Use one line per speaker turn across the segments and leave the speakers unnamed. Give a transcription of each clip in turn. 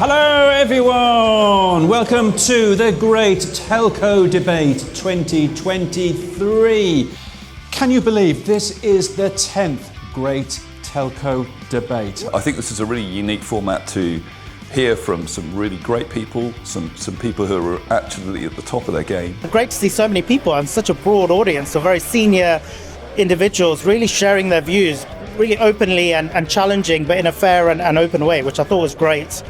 Hello everyone! Welcome to the Great Telco Debate 2023. Can you believe this is the 10th Great Telco Debate?
I think this is a really unique format to hear from some really great people, some people who are actually at the top of their game.
Great to see so many people and such a broad audience of very senior individuals really sharing their views, really openly and challenging, but in a fair and open way, which I thought was great.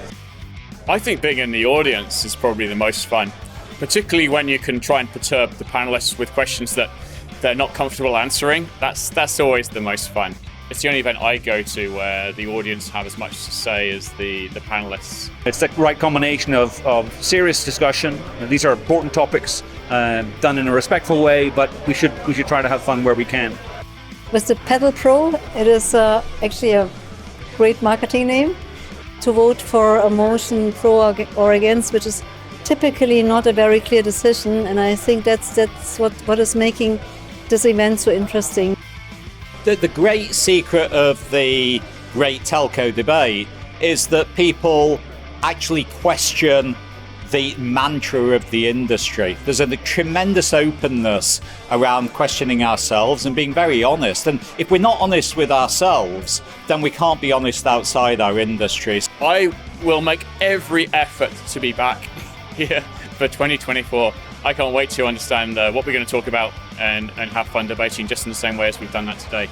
I think being in the audience is probably the most fun, particularly when you can try and perturb the panelists with questions that they're not comfortable answering. That's always the most fun. It's the only event I go to where the audience have as much to say as the panelists.
It's the right combination of serious discussion. These are important topics, done in a respectful way, but we should try to have fun where we can.
With the Pedal Pro, it is actually a great marketing name. To vote for a motion pro or against, which is typically not a very clear decision, and I think that's what is making this event so interesting.
The great secret of the Great Telco Debate is that people actually question the mantra of the industry. There's a tremendous openness around questioning ourselves and being very honest. And if we're not honest with ourselves, then we can't be honest outside our industries.
I will make every effort to be back here for 2024. I can't wait to understand what we're going to talk about and have fun debating just in the same way as we've done that today.